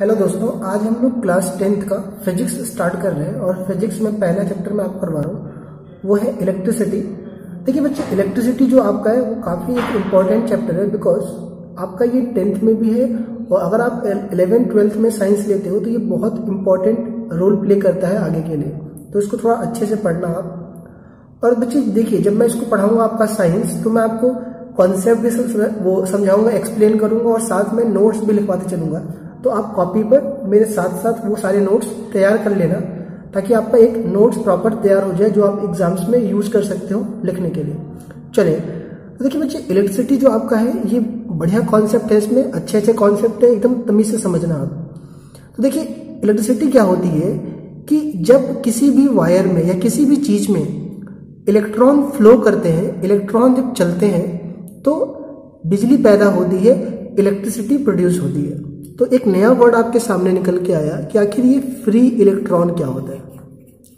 Hello दोस्तों, आज हम लोग क्लास 10th का फिजिक्स स्टार्ट कर रहे हैं और फिजिक्स में पहला चैप्टर मैं आपको करवा रहा हूँ वो है इलेक्ट्रिसिटी। देखिए बच्चे, इलेक्ट्रिसिटी जो आपका है वो काफ़ी एक इम्पॉर्टेंट चैप्टर है बिकॉज आपका ये 10th में भी है और अगर आप 11th-12th में साइंस लेते हो तो ये बहुत इंपॉर्टेंट रोल प्ले करता है आगे के लिए, तो इसको थोड़ा अच्छे से पढ़ना आप। और बच्चे देखिए, जब मैं इसको पढ़ाऊंगा आपका साइंस तो मैं आपको कॉन्सेप्ट भी वो समझाऊंगा, एक्सप्लेन करूंगा और साथ में नोट्स भी लिखवाते चलूंगा। तो आप कॉपी पर मेरे साथ साथ वो सारे नोट्स तैयार कर लेना ताकि आपका एक नोट्स प्रॉपर तैयार हो जाए जो आप एग्जाम्स में यूज कर सकते हो लिखने के लिए। चलिए, तो देखिए बच्चे, इलेक्ट्रिसिटी जो आपका है ये बढ़िया कॉन्सेप्ट है, इसमें अच्छे अच्छे कॉन्सेप्ट है, एकदम तमीज से समझना आप। तो देखिए इलेक्ट्रिसिटी क्या होती है कि जब किसी भी वायर में या किसी भी चीज में इलेक्ट्रॉन फ्लो करते हैं, इलेक्ट्रॉन जब चलते हैं तो बिजली पैदा होती है, इलेक्ट्रिसिटी प्रोड्यूस होती है। तो एक नया वर्ड आपके सामने निकल के आया कि आखिर ये फ्री इलेक्ट्रॉन क्या होता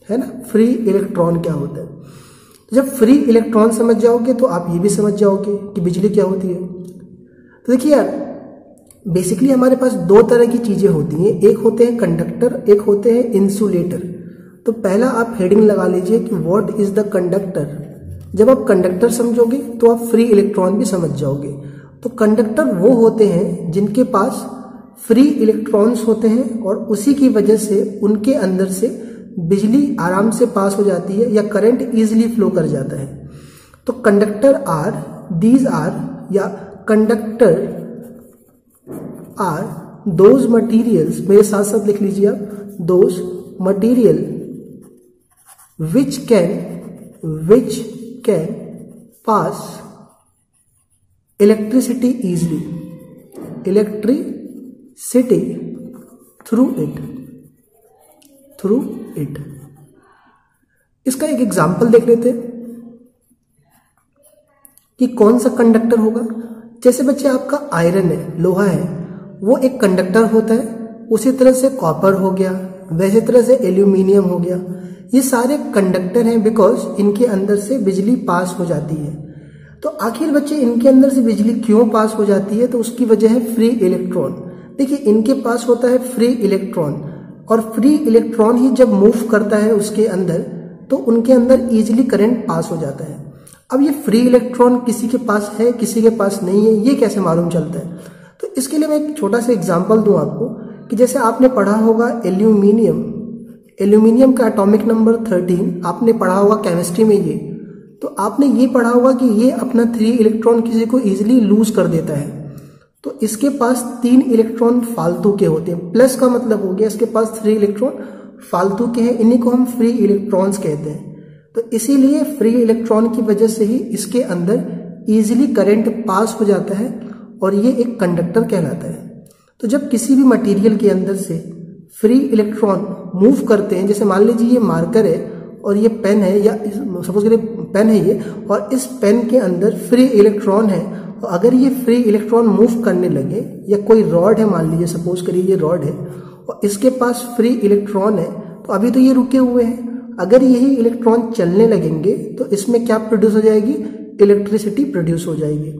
है ना? फ्री इलेक्ट्रॉन क्या होता है? तो जब फ्री इलेक्ट्रॉन समझ जाओगे तो आप ये भी समझ जाओगे कि बिजली क्या होती है। तो देखिए यार, बेसिकली हमारे पास दो तरह की चीजें होती हैं, एक होते हैं कंडक्टर, एक होते हैं इंसुलेटर। तो पहला आप हेडिंग लगा लीजिए कि व्हाट इज द कंडक्टर। जब आप कंडक्टर समझोगे तो आप फ्री इलेक्ट्रॉन भी समझ जाओगे। तो कंडक्टर वो होते हैं जिनके पास फ्री इलेक्ट्रॉन्स होते हैं और उसी की वजह से उनके अंदर से बिजली आराम से पास हो जाती है या करंट इजीली फ्लो कर जाता है। तो कंडक्टर आर, दीज आर या कंडक्टर आर दोज मटीरियल्स, मेरे साथ साथ लिख लीजिए आप, those material which can pass electricity easily, electricity through it। इसका एक एग्जाम्पल देख लेते हैं कि कौन सा कंडक्टर होगा। जैसे बच्चे आपका आयरन है, लोहा है, वो एक कंडक्टर होता है। उसी तरह से कॉपर हो गया, वैसे तरह से एल्यूमिनियम हो गया। ये सारे कंडक्टर हैं बिकॉज इनके अंदर से बिजली पास हो जाती है। तो आखिर बच्चे इनके अंदर से बिजली क्यों पास हो जाती है? तो उसकी वजह है फ्री इलेक्ट्रॉन। देखिए इनके पास होता है फ्री इलेक्ट्रॉन और फ्री इलेक्ट्रॉन ही जब मूव करता है उसके अंदर तो उनके अंदर इजीली करंट पास हो जाता है। अब ये फ्री इलेक्ट्रॉन किसी के पास है, किसी के पास नहीं है, ये कैसे मालूम चलता है? तो इसके लिए मैं एक छोटा सा एग्जाम्पल दूं आपको कि जैसे आपने पढ़ा होगा एल्यूमिनियम का एटॉमिक नंबर 13 आपने पढ़ा होगा केमिस्ट्री में। ये तो आपने ये पढ़ा होगा कि ये अपना 3 इलेक्ट्रॉन किसी को इजीली लूज कर देता है। तो इसके पास 3 इलेक्ट्रॉन फालतू के होते हैं। प्लस का मतलब हो गया इसके पास 3 इलेक्ट्रॉन फालतू के हैं, इन्हीं को हम फ्री इलेक्ट्रॉन्स कहते हैं। तो इसीलिए फ्री इलेक्ट्रॉन की वजह से ही इसके अंदर इजीली करंट पास हो जाता है और ये एक कंडक्टर कहलाता है। तो जब किसी भी मटेरियल के अंदर से फ्री इलेक्ट्रॉन मूव करते हैं, जैसे मान लीजिए ये मार्कर है और ये पेन है, या सपोज करिए पेन है ये, और इस पेन के अंदर फ्री इलेक्ट्रॉन है, तो अगर ये फ्री इलेक्ट्रॉन मूव करने लगे, या कोई रॉड है, मान लीजिए सपोज करिए ये रॉड है और इसके पास फ्री इलेक्ट्रॉन है, तो अभी तो ये रुके हुए हैं। अगर यही इलेक्ट्रॉन चलने लगेंगे तो इसमें क्या प्रोड्यूस हो जाएगी? इलेक्ट्रिसिटी प्रोड्यूस हो जाएगी।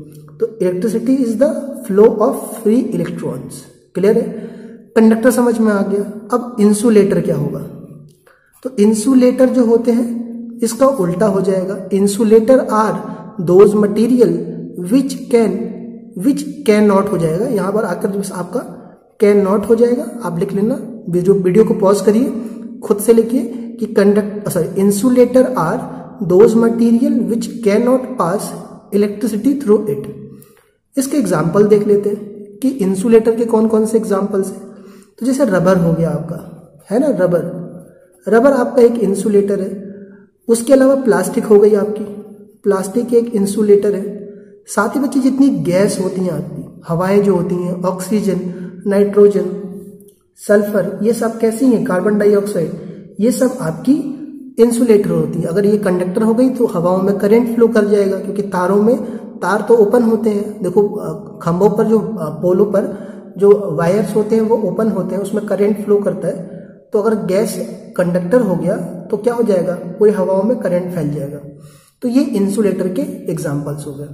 तो electricity is the flow of free electrons. Clear है? कंडक्टर समझ में आ गया। अब इंसुलेटर क्या होगा? तो इंसुलेटर जो होते हैं इसका उल्टा हो जाएगा। Insulator are those material which can not हो जाएगा, यहां पर आकर आपका कैन नॉट हो जाएगा। आप लिख लेना, जो वीडियो को पॉज करिए खुद से लिखिए कि insulator are those material which can not pass electricity through it. इसके एग्जाम्पल देख लेते हैं कि इंसुलेटर के कौन कौन से एग्जाम्पल्स हैं। तो जैसे रबर हो गया आपका, है ना, रबर आपका एक इंसुलेटर है। उसके अलावा प्लास्टिक हो गई आपकी, प्लास्टिक एक इंसुलेटर है। साथ ही बच्चे जितनी गैस होती हैं आपकी, हवाएं जो होती हैं, ऑक्सीजन, नाइट्रोजन, सल्फर, ये सब कैसी हैं? कार्बन डाइऑक्साइड, ये सब आपकी इंसुलेटर होती है। अगर ये कंडक्टर हो गई तो हवाओं में करंट फ्लो कर जाएगा, क्योंकि तारों में तार तो ओपन होते हैं। देखो खंभों पर, जो पोलों पर जो वायर्स होते हैं वो ओपन होते हैं, उसमें करंट फ्लो करता है। तो अगर गैस कंडक्टर हो गया तो क्या हो जाएगा? पूरी हवाओं में करंट फैल जाएगा। तो ये इंसुलेटर के एग्जाम्पल्स हो गए।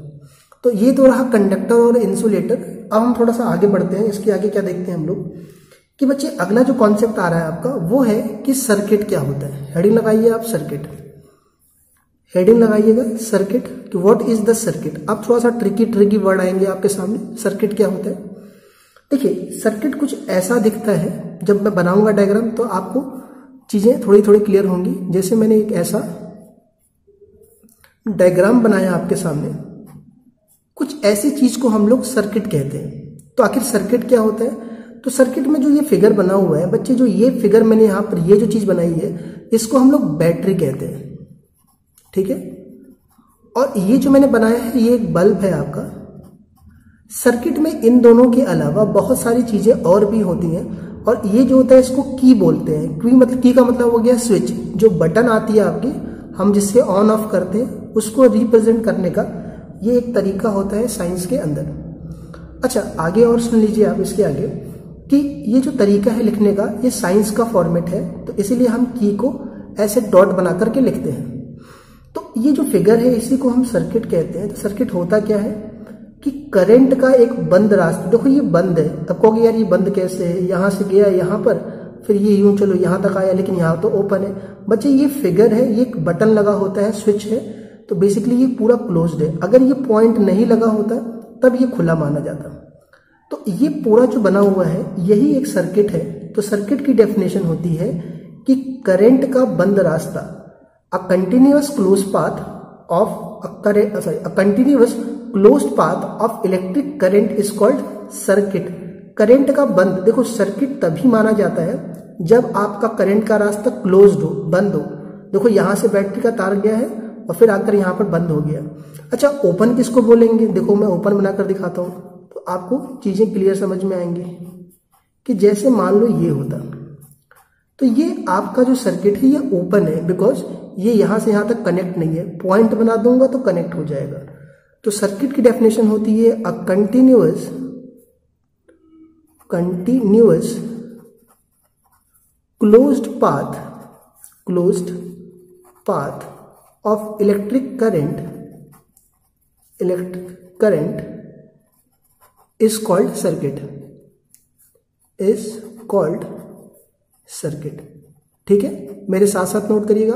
तो ये तो रहा कंडक्टर और इंसुलेटर। अब हम थोड़ा सा आगे बढ़ते हैं, इसके आगे क्या देखते हैं हम लोग कि बच्चे अगला जो कॉन्सेप्ट आ रहा है आपका वो है कि सर्किट क्या होता है। हेडिंग लगाइए आप, सर्किट, हेडिंग लगाइएगा सर्किट, कि व्हाट इज द सर्किट। अब थोड़ा सा ट्रिकी वर्ड आएंगे आपके सामने। सर्किट क्या होता है? देखिए सर्किट कुछ ऐसा दिखता है, जब मैं बनाऊंगा डायग्राम तो आपको चीजें थोड़ी थोड़ी क्लियर होंगी। जैसे मैंने एक ऐसा डायग्राम बनाया आपके सामने, कुछ ऐसी चीज को हम लोग सर्किट कहते हैं। तो आखिर सर्किट क्या होता है? तो सर्किट में जो ये फिगर बना हुआ है बच्चे, जो ये फिगर मैंने यहां पर ये जो चीज बनाई है इसको हम लोग बैटरी कहते हैं, ठीक है। और ये जो मैंने बनाया है ये एक बल्ब है आपका। सर्किट में इन दोनों के अलावा बहुत सारी चीजें और भी होती हैं, और ये जो होता है इसको की बोलते हैं। की का मतलब हो गया स्विच, जो बटन आती है आपकी, हम जिससे ऑन ऑफ करते हैं, उसको रिप्रेजेंट करने का ये एक तरीका होता है साइंस के अंदर। अच्छा आगे और सुन लीजिए आप इसके आगे, कि ये जो तरीका है लिखने का ये साइंस का फॉर्मेट है, तो इसीलिए हम की को ऐसे डॉट बना करके लिखते हैं। तो ये जो फिगर है इसी को हम सर्किट कहते हैं। तो सर्किट होता क्या है कि करंट का एक बंद रास्ता, देखो ये बंद है, अब कहोगे यार ये बंद कैसे है, यहां से गया यहां पर, फिर ये यूं चलो यहां तक आया, लेकिन यहां तो ओपन है। बच्चे ये फिगर है, ये एक बटन लगा होता है, स्विच है, तो बेसिकली ये पूरा क्लोज्ड है। अगर ये पॉइंट नहीं लगा होता तब ये खुला माना जाता। तो ये पूरा जो बना हुआ है यही एक सर्किट है। तो सर्किट की डेफिनेशन होती है कि करंट का बंद रास्ता, a continuous close path of continuous closed path of electric current is called circuit. Current का बंद, देखो सर्किट तभी माना जाता है जब आपका करंट का रास्ता क्लोज्ड हो, बंद हो। देखो यहां से बैटरी का तार गया है और फिर आकर यहां पर बंद हो गया। अच्छा ओपन किसको बोलेंगे? देखो मैं ओपन बनाकर दिखाता हूं तो आपको चीजें क्लियर समझ में आएंगी। कि जैसे मान लो ये होता, तो ये आपका जो सर्किट है ये ओपन है, बिकॉज ये यहां से यहां तक कनेक्ट नहीं है। पॉइंट बना दूंगा तो कनेक्ट हो जाएगा। तो सर्किट की डेफिनेशन होती है a continuous closed path of electric current is called circuit. ठीक है, मेरे साथ साथ नोट करिएगा।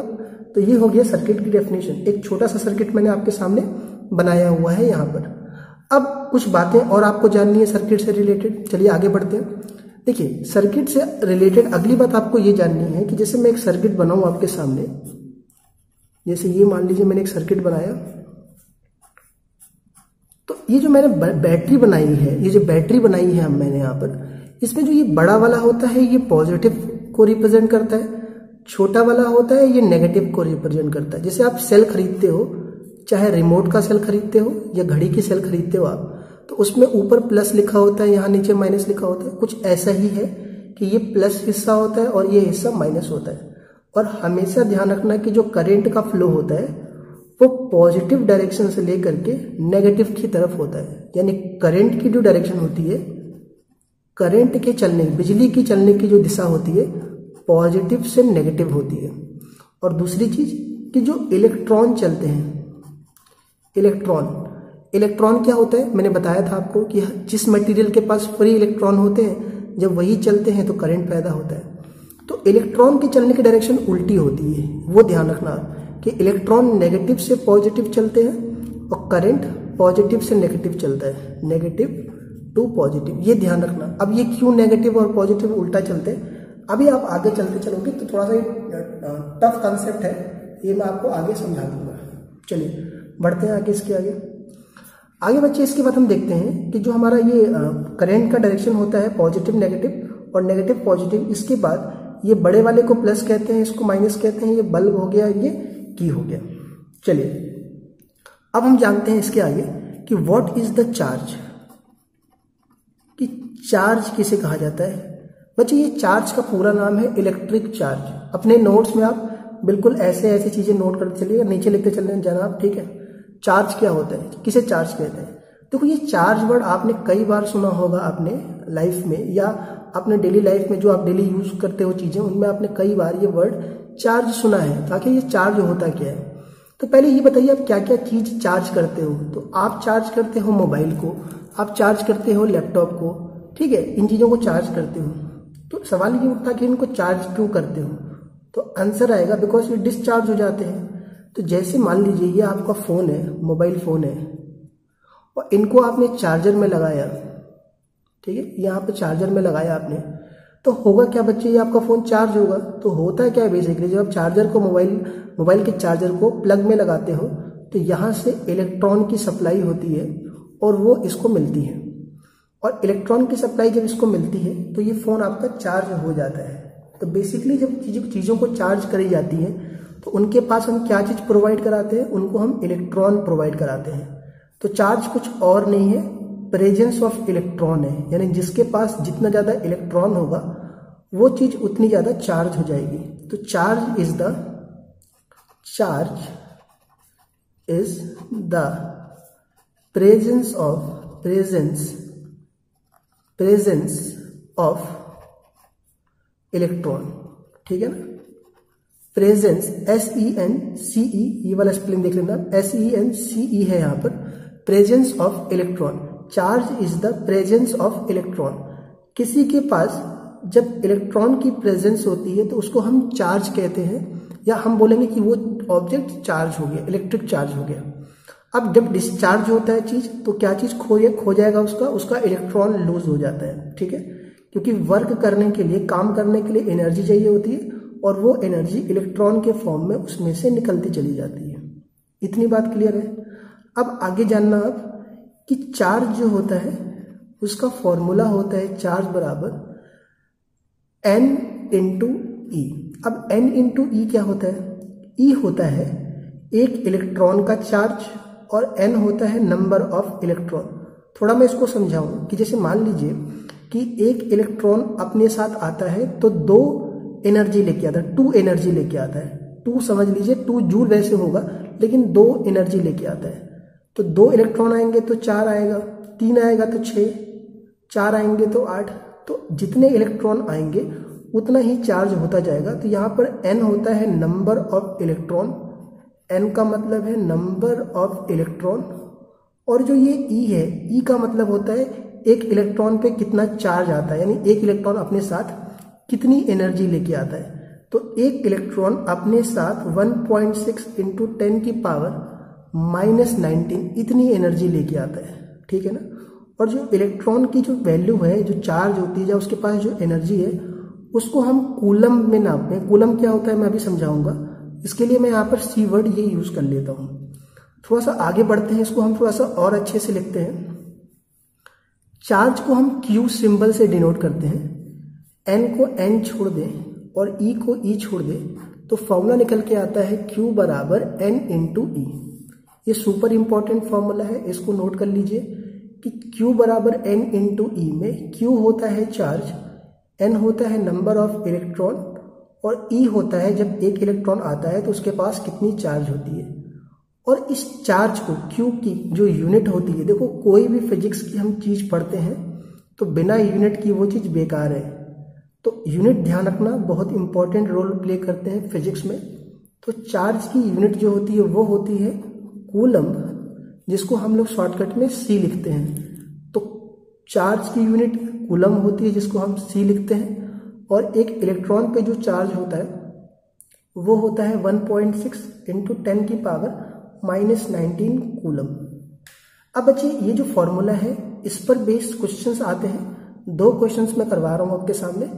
तो ये हो गया सर्किट की डेफिनेशन। एक छोटा सा सर्किट मैंने आपके सामने बनाया हुआ है यहाँ पर। अब कुछ बातें और आपको जाननी है सर्किट से रिलेटेड, चलिए आगे बढ़ते हैं। देखिए सर्किट से रिलेटेड अगली बात आपको ये जाननी है कि जैसे मैं एक सर्किट बनाऊं आपके सामने, जैसे ये मान लीजिए मैंने एक सर्किट बनाया, तो ये जो मैंने बैटरी बनाई है, ये जो बैटरी बनाई है मैंने यहाँ पर, इसमें जो ये बड़ा वाला होता है ये पॉजिटिव को रिप्रेजेंट करता है, छोटा वाला होता है ये नेगेटिव को रिप्रेजेंट करता है। जैसे आप सेल खरीदते हो, चाहे रिमोट का सेल खरीदते हो या घड़ी की सेल खरीदते हो आप, तो उसमें ऊपर प्लस लिखा होता है, यहाँ नीचे माइनस लिखा होता है। कुछ ऐसा ही है कि ये प्लस हिस्सा होता है और ये हिस्सा माइनस होता है। और हमेशा ध्यान रखना कि जो करंट का फ्लो होता है वो पॉजिटिव डायरेक्शन से लेकर के नेगेटिव की तरफ होता है। यानी करंट की जो डायरेक्शन होती है, करंट के चलने, बिजली की चलने की जो दिशा होती है पॉजिटिव से नेगेटिव होती है। और दूसरी चीज कि जो इलेक्ट्रॉन चलते हैं, इलेक्ट्रॉन क्या होता है, मैंने बताया था आपको कि जिस मटेरियल के पास फ्री इलेक्ट्रॉन होते हैं जब वही चलते हैं तो करंट पैदा होता है। तो इलेक्ट्रॉन के चलने की डायरेक्शन उल्टी होती है, वो ध्यान रखना कि इलेक्ट्रॉन नेगेटिव से पॉजिटिव चलते हैं और करंट पॉजिटिव से नेगेटिव चलता है, नेगेटिव टू पॉजिटिव, ये ध्यान रखना। अब ये क्यों नेगेटिव और पॉजिटिव उल्टा चलते हैं, अभी आप आगे चलते चलोगे तो थोड़ा सा टफ कंसेप्ट है, ये मैं आपको आगे समझा दूंगा। चलिए बढ़ते हैं आगे, इसके आगे बच्चे। इसके बाद हम देखते हैं कि जो हमारा ये करंट का डायरेक्शन होता है पॉजिटिव नेगेटिव और नेगेटिव पॉजिटिव, इसके बाद ये बड़े वाले को प्लस कहते हैं, इसको माइनस कहते हैं, ये बल्ब हो गया, ये की हो गया। चलिए अब हम जानते हैं इसके आगे कि व्हाट इज द चार्ज, कि चार्ज किसे कहा जाता है। बच्चे ये चार्ज का पूरा नाम है इलेक्ट्रिक चार्ज। अपने नोट्स में आप बिल्कुल ऐसे ऐसे चीजें नोट करते चलिएगा, नीचे लिखते चलने जनाब, ठीक है। चार्ज क्या होता है, किसे चार्ज कहते हैं। देखो ये चार्ज वर्ड आपने कई बार सुना होगा अपने लाइफ में, या अपने डेली लाइफ में जो आप डेली यूज करते हो चीजें, उनमें आपने कई बार ये वर्ड चार्ज सुना है। ताकि ये चार्ज होता क्या है, तो पहले ये बताइए आप क्या क्या चीज चार्ज करते हो। तो आप चार्ज करते हो मोबाइल को, आप चार्ज करते हो लैपटॉप को, ठीक है, इन चीजों को चार्ज करते हो। तो सवाल ये उठा कि इनको चार्ज क्यों करते हो, तो आंसर आएगा बिकॉज ये डिस्चार्ज हो जाते हैं। तो जैसे मान लीजिए ये आपका फ़ोन है, मोबाइल फ़ोन है, और इनको आपने चार्जर में लगाया, ठीक है, यहाँ पे चार्जर में लगाया आपने, तो होगा क्या बच्चे, ये आपका फ़ोन चार्ज होगा। तो होता है क्या बेसिकली, जब आप चार्जर को मोबाइल के चार्जर को प्लग में लगाते हो तो यहाँ से इलेक्ट्रॉन की सप्लाई होती है और वो इसको मिलती है, और इलेक्ट्रॉन की सप्लाई जब इसको मिलती है तो ये फ़ोन आपका चार्ज हो जाता है। तो बेसिकली जब चीज़ों को चार्ज करी जाती है तो उनके पास हम क्या चीज़ प्रोवाइड कराते हैं, उनको हम इलेक्ट्रॉन प्रोवाइड कराते हैं। तो चार्ज कुछ और नहीं है, प्रेजेंस ऑफ इलेक्ट्रॉन है, यानी जिसके पास जितना ज़्यादा इलेक्ट्रॉन होगा वो चीज़ उतनी ज़्यादा चार्ज हो जाएगी। तो charge is the presence of electron, ठीक है ना। प्रेजेंस SENCE, ये वाला स्पेलिंग देख लेना, SENCE है यहाँ पर, presence of electron. Charge is the presence of electron. किसी के पास जब इलेक्ट्रॉन की प्रेजेंस होती है तो उसको हम चार्ज कहते हैं, या हम बोलेंगे कि वो ऑब्जेक्ट चार्ज हो गया, इलेक्ट्रिक चार्ज हो गया। अब जब डिस्चार्ज होता है चीज तो क्या चीज खो जाएगा, उसका इलेक्ट्रॉन लूज हो जाता है, ठीक है, क्योंकि वर्क करने के लिए, काम करने के लिए एनर्जी चाहिए होती है और वो एनर्जी इलेक्ट्रॉन के फॉर्म में उसमें से निकलती चली जाती है। इतनी बात क्लियर है। अब आगे जानना आप कि चार्ज जो होता है उसका फॉर्मूला होता है चार्ज बराबर N इंटू ई। अब N इंटू ई क्या होता है, ई होता है एक इलेक्ट्रॉन का चार्ज और N होता है नंबर ऑफ इलेक्ट्रॉन। थोड़ा मैं इसको समझाऊं कि जैसे मान लीजिए कि एक इलेक्ट्रॉन अपने साथ आता है तो 2 एनर्जी लेके आता है, 2 एनर्जी लेके आता है। 2 समझ लीजिए, 2 जूल वैसे होगा, लेकिन 2 एनर्जी लेके आता है। तो 2 इलेक्ट्रॉन आएंगे तो 4 आएगा, 3 आएगा तो 6, 4 आएंगे तो 8। तो जितने इलेक्ट्रॉन आएंगे उतना ही चार्ज होता जाएगा। तो यहाँ पर N होता है नंबर ऑफ इलेक्ट्रॉन, N का मतलब है नंबर ऑफ इलेक्ट्रॉन, और जो ये E है, E का मतलब होता है एक इलेक्ट्रॉन पे कितना चार्ज आता है, यानी एक इलेक्ट्रॉन अपने साथ कितनी एनर्जी लेके आता है। तो एक इलेक्ट्रॉन अपने साथ 1.6 इंटू 10 की पावर -19 इतनी एनर्जी लेके आता है, ठीक है ना। और जो इलेक्ट्रॉन की जो वैल्यू है, जो चार्ज होती है या उसके पास जो एनर्जी है, उसको हम कूलम में नापते हैं। कूलम क्या होता है मैं अभी समझाऊंगा, इसके लिए मैं यहाँ पर C वर्ड ये यूज कर लेता हूँ। थोड़ा सा आगे बढ़ते हैं, इसको हम थोड़ा सा और अच्छे से लिखते हैं। चार्ज को हम Q सिंबल से डिनोट करते हैं, N को N छोड़ दें और E को E छोड़ दें तो फॉर्मूला निकल के आता है Q बराबर N इंटू E। ये सुपर इंपॉर्टेंट फॉर्मूला है, इसको नोट कर लीजिए कि Q बराबर N इंटू E में Q होता है चार्ज, N होता है नंबर ऑफ इलेक्ट्रॉन और E होता है जब एक इलेक्ट्रॉन आता है तो उसके पास कितनी चार्ज होती है। और इस चार्ज को Q की जो यूनिट होती है, देखो कोई भी फिजिक्स की हम चीज पढ़ते हैं तो बिना यूनिट की वो चीज बेकार है। तो यूनिट ध्यान रखना, बहुत इंपॉर्टेंट रोल प्ले करते हैं फिजिक्स में। तो चार्ज की यूनिट जो होती है वो होती है कूलम, जिसको हम लोग शॉर्टकट में C लिखते हैं। तो चार्ज की यूनिट कूलम होती है जिसको हम C लिखते हैं, और एक इलेक्ट्रॉन पे जो चार्ज होता है वो होता है 1.6 इंटू 10 की पावर -19 कूलम। अब बच्चे ये जो फॉर्मूला है इस पर बेस्ड क्वेश्चंस आते हैं। 2 क्वेश्चंस मैं करवा रहा हूँ आपके सामने,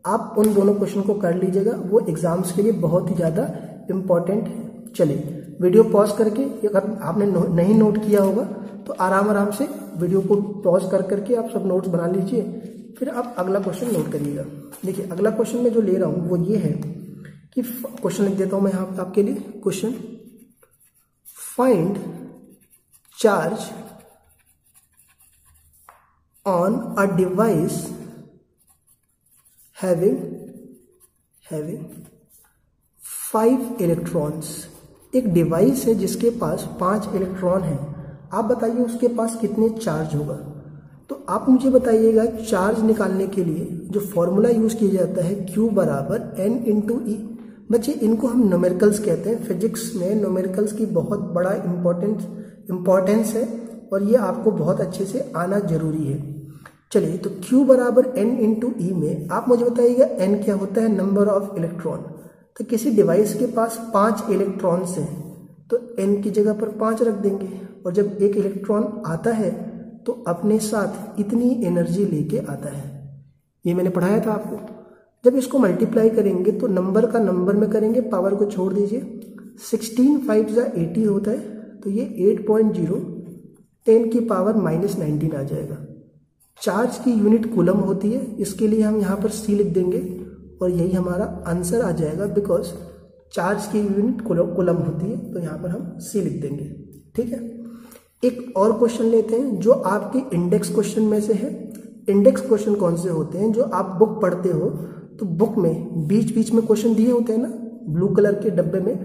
आप उन दोनों क्वेश्चन को कर लीजिएगा, वो एग्जाम्स के लिए बहुत ही ज़्यादा इम्पॉर्टेंट है। चलिए वीडियो पॉज करके, अगर आपने नहीं नोट किया होगा तो आराम से वीडियो को पॉज करके आप सब नोट्स बना लीजिए, फिर आप अगला क्वेश्चन नोट करिएगा। देखिए अगला क्वेश्चन मैं जो ले रहा हूँ वो ये है कि क्वेश्चन लिख देता हूँ मैं यहाँ आपके लिए। Question, find charge on a device having 5 electrons. एक डिवाइस है जिसके पास 5 इलेक्ट्रॉन हैं। आप बताइए उसके पास कितने चार्ज होगा। तो आप मुझे बताइएगा चार्ज निकालने के लिए जो फॉर्मूला यूज किया जाता है Q बराबर N इंटू E। बच्चे इनको हम न्यूमेरिकल्स कहते हैं। फिजिक्स में न्यूमेरिकल्स की बहुत बड़ा इम्पोर्टेंस है और ये आपको बहुत अच्छे से आना जरूरी है। चलिए, तो Q बराबर N इंटू ई में आप मुझे बताइएगा N क्या होता है, नंबर ऑफ इलेक्ट्रॉन। तो किसी डिवाइस के पास 5 इलेक्ट्रॉन्स हैं तो N की जगह पर 5 रख देंगे, और जब एक इलेक्ट्रॉन आता है तो अपने साथ इतनी एनर्जी लेके आता है। ये मैंने पढ़ाया था आपको। जब इसको मल्टीप्लाई करेंगे तो नंबर का नंबर में करेंगे, पावर को छोड़ दीजिए। 16 5 80 होता है, तो ये 8.0 10 की पावर -19 आ जाएगा। चार्ज की यूनिट कूलम होती है, इसके लिए हम यहाँ पर C लिख देंगे और यही हमारा आंसर आ जाएगा, बिकॉज चार्ज की यूनिट कूलम होती है, तो यहाँ पर हम C लिख देंगे। ठीक है, एक और क्वेश्चन लेते हैं जो आपके इंडेक्स क्वेश्चन में से है। इंडेक्स क्वेश्चन कौन से होते हैं, जो आप बुक पढ़ते हो तो बुक में बीच बीच में क्वेश्चन दिए होते हैं ना, ब्लू कलर के डब्बे में,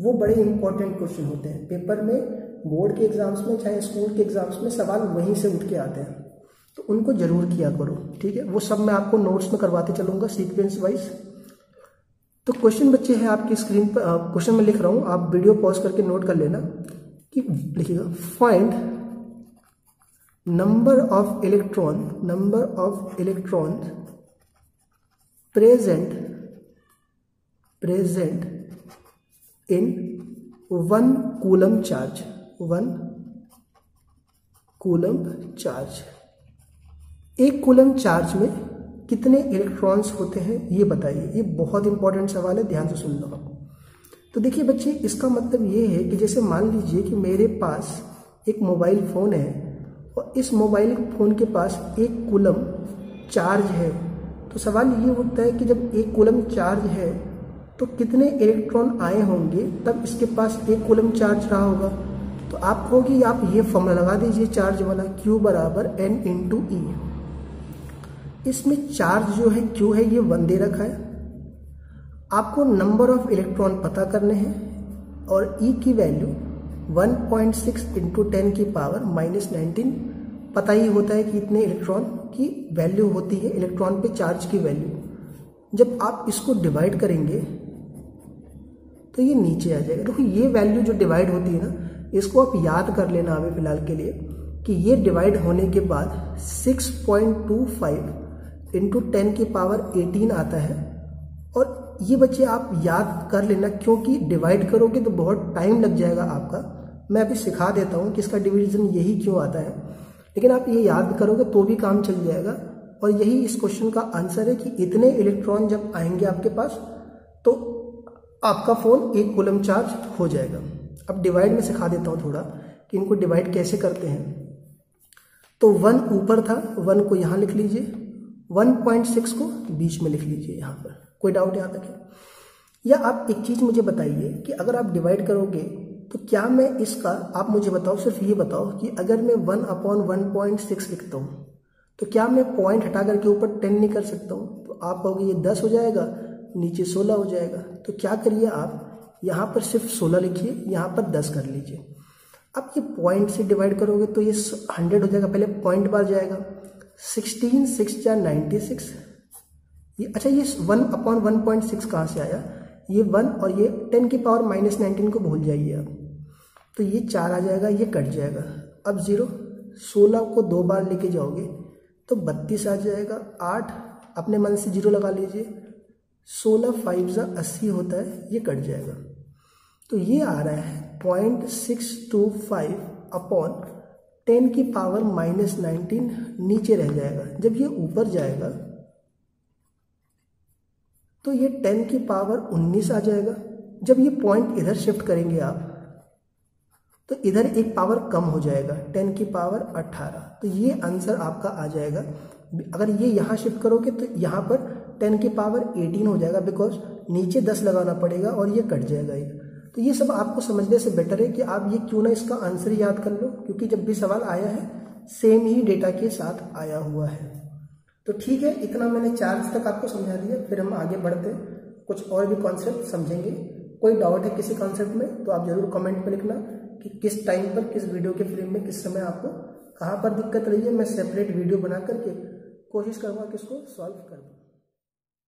वो बड़े इंपॉर्टेंट क्वेश्चन होते हैं। पेपर में, बोर्ड के एग्जाम्स में, चाहे स्कूल के एग्जाम्स में सवाल वहीं से उठ के आते हैं, तो उनको जरूर किया करो। ठीक है, वो सब मैं आपको नोट्स में करवाते चलूंगा सीक्वेंस वाइज। तो क्वेश्चन बच्चे हैं आपकी स्क्रीन पर, क्वेश्चन में लिख रहा हूं, आप वीडियो पॉज करके नोट कर लेना कि लिखिएगा find number of electron present in 1 coulomb charge. एक कूलम चार्ज में कितने इलेक्ट्रॉन्स होते हैं ये बताइए। ये बहुत इंपॉर्टेंट सवाल है, ध्यान से सुन लो आप। तो देखिए बच्चे, इसका मतलब ये है कि जैसे मान लीजिए कि मेरे पास एक मोबाइल फ़ोन है और इस मोबाइल फ़ोन के पास 1 कूलम चार्ज है, तो सवाल ये उठता है कि जब 1 कूलम चार्ज है तो कितने इलेक्ट्रॉन आए होंगे तब इसके पास 1 कूलम चार्ज रहा होगा। तो आप कहोगे आप ये फॉर्मूला लगा दीजिए चार्ज वाला, Q बराबर N इंटू ई। इसमें चार्ज जो है Q है ये 1 दे रखा है, आपको नंबर ऑफ इलेक्ट्रॉन पता करने हैं और E की वैल्यू 1.6 इंटू 10 की पावर -19 पता ही होता है कि इतने इलेक्ट्रॉन की वैल्यू होती है, इलेक्ट्रॉन पे चार्ज की वैल्यू। जब आप इसको डिवाइड करेंगे तो ये नीचे आ जाएगा। देखो ये वैल्यू जो डिवाइड होती है ना, इसको आप याद कर लेना अभी फिलहाल के लिए कि ये डिवाइड होने के बाद 6.25 इंटू 10 की पावर 18 आता है। और ये बच्चे आप याद कर लेना, क्योंकि डिवाइड करोगे तो बहुत टाइम लग जाएगा आपका। मैं अभी सिखा देता हूँ कि इसका डिवीजन यही क्यों आता है, लेकिन आप ये याद करोगे तो भी काम चल जाएगा। और यही इस क्वेश्चन का आंसर है कि इतने इलेक्ट्रॉन जब आएंगे आपके पास तो आपका फोन 1 कूलम चार्ज हो जाएगा। अब डिवाइड में सिखा देता हूँ थोड़ा कि इनको डिवाइड कैसे करते हैं। तो 1 ऊपर था, 1 को यहाँ लिख लीजिए, 1.6 को बीच में लिख लीजिए यहाँ पर। कोई डाउट यहाँ तक है? या आप एक चीज मुझे बताइए कि अगर आप डिवाइड करोगे तो क्या मैं इसका, आप मुझे बताओ, सिर्फ ये बताओ कि अगर मैं 1/1.6 लिखता हूँ तो क्या मैं पॉइंट हटा करके ऊपर 10 नहीं कर सकता हूँ? तो आप कहोगे ये 10 हो जाएगा, नीचे 16 हो जाएगा। तो क्या करिए, आप यहाँ पर सिर्फ 16 लिखिए, यहाँ पर 10 कर लीजिए। अब ये पॉइंट से डिवाइड करोगे तो ये 100 हो जाएगा, पहले पॉइंट बार जाएगा। 16 6 या 96। ये अच्छा, ये 1/1.6 कहाँ से आया? ये 1 और ये 10 की पावर -19 को भूल जाइए आप। तो ये 4 आ जाएगा, ये कट जाएगा। अब 0, 16 को 2 बार लेके जाओगे तो 32 आ जाएगा। 8 अपने मन से 0 लगा लीजिए। 16 5 80 होता है, ये कट जाएगा। तो ये आ रहा है 0.625 अपॉन 10 की पावर -19 नीचे रह जाएगा। जब ये ऊपर जाएगा तो ये 10 की पावर 19 आ जाएगा। जब ये पॉइंट इधर शिफ्ट करेंगे आप तो इधर एक पावर कम हो जाएगा, 10 की पावर 18। तो ये आंसर आपका आ जाएगा। अगर ये यहाँ शिफ्ट करोगे तो यहाँ पर 10 की पावर 18 हो जाएगा, बिकॉज नीचे 10 लगाना पड़ेगा और ये कट जाएगा ये। तो ये सब आपको समझने से बेटर है कि आप ये क्यों ना इसका आंसर याद कर लो, क्योंकि जब भी सवाल आया है सेम ही डेटा के साथ आया हुआ है। तो ठीक है, इतना मैंने चार्ज तक आपको समझा दिया। फिर हम आगे बढ़ते हैं, कुछ और भी कॉन्सेप्ट समझेंगे। कोई डाउट है किसी कॉन्सेप्ट में तो आप जरूर कमेंट में लिखना कि किस टाइम पर, किस वीडियो के फ्रेम में, किस समय आपको कहाँ पर दिक्कत रही है। मैं सेपरेट वीडियो बना करके कोशिश करूँगा कि इसको सॉल्व कर दूँ।